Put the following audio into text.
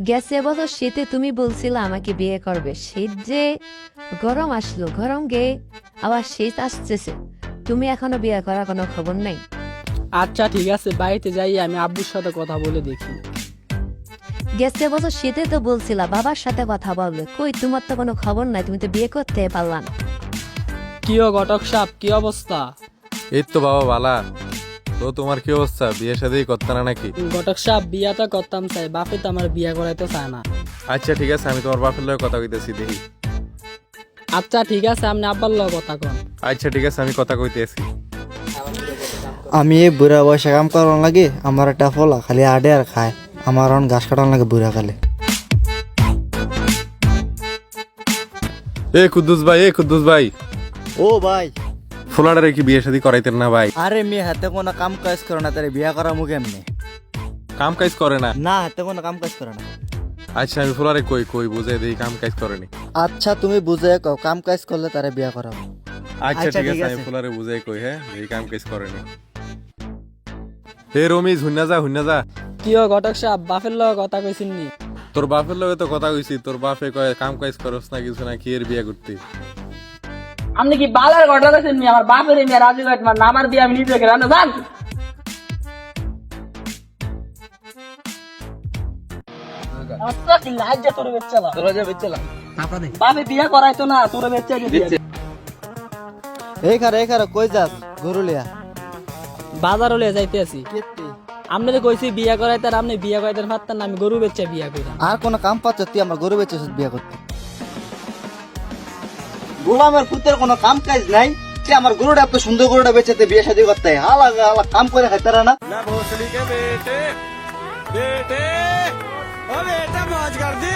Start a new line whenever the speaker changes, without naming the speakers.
গেছে বছর শীতে তুমি বলছিলে আমাকে বিয়ে করবে, শীত যে গরম আসলো, গরম গে আবার শীত আসতেছে, তুমি এখনো বিয়ে করার কোনো খবর নেই।
আচ্ছা ঠিক আছে, বাড়িতে যাই, আমি আব্বুর সাথে কথা বলে দেখি।
গেছে বছর শীতে তো বলছিলা বাবার সাথে কথা বলবে, কই তোমার তো কোনো খবর নাই, তুমি তো বিয়ে করতে পারলা না।
কিও ঘটক সাহেব, কি অবস্থা?
এই তো বাবা বালা। তো তোমার কি অবস্থা, বিয়ে শাদী করতে না নাকি?
ঘটক সাহেব, বিয়া তো করতাম চাই, বাপে তো আমার বিয়া করাইতে চায় না।
আচ্ছা ঠিক আছে, আমি তোমার বাপের লগে কথা কইতেছি দেখি।
আচ্ছা ঠিক আছে, আপনি আব্বার লগে কথা কন।
আচ্ছা ঠিক আছে, আমি কথা কইতেছি।
আমি এই বুড়া বয়সে কাম করার লাগে, আমার একটা ফলা খালি আডে আর খায়, আমার অন ঘাস কাটার লাগে বুড়া কালে।
এ কুদ্দুস ভাই, এ কুদ্দুস ভাই,
ও ভাই,
ফুলাডারে কি বিয়ে শাদী করাইতেন না ভাই?
আরে মেয়ে হাতে কোনো কাম কাজ করে না, তারে বিয়া করা মুখে এমনি
কাম কাজ করে না?
না, হাতে কোনো কাম কাজ করে না।
আচ্ছা আমি ফুলারে কই কই বুঝাই দেই কাম কাজ করেনি।
আচ্ছা তুমি বুঝে কও, কাম কাজ করলে তারে বিয়া করাবো।
আচ্ছা
আচ্ছা,
ঠিক
ঠিক
আছে, আমি
আছে।
ফুলারে বুঝাই কই, হ্যাঁ এই কাম কাজ করেনি। হে রমিজ, হুন্না যা হুন্না যা।
কিও ঘটক সাহেব, বাপের লগে কথা কইছেন নি?
তোর বাপের লগে তো কথা কইছি, তোর বাপে কয় কাম কাজ করস না কিছু না, কি এর বিয়ে করতে?
আপনি কি বালার ঘটনা কইছেন নি? আমার বাপের মেয়ে রাজি কইত না, আমার বিয়া আমি নিজে করে না জান। আচ্ছা কি লাজ যা, তোর বেচ্চালা তোরা যা বেচ্চালা বাপে বিয়া করাইতো না, তোর বেচ্চা দিছে।
এই খারে কই যাস? গরু লিয়া
বাজার হলে যাইতে আছি। আপনি কইছি বিয়া করাইতে, আর আপনি বিয়া করাইতে পারতেন না, আমি গরু বেচা বিয়া কইরা।
আর কোনো কাম পাচ্ছ তুই, আমার গরু বেচে বিয়া করতে। গোলামের পুতের কোনো কাম কাজ নাই, তুই আমার গরুটা এত সুন্দর গরুটা বেচেতে বিয়ে শাদী করতে হালা হালা কাম করে খাইতে না।
ना भोसड़ी के बेटे बेटे ओ बेटा मौज कर दे।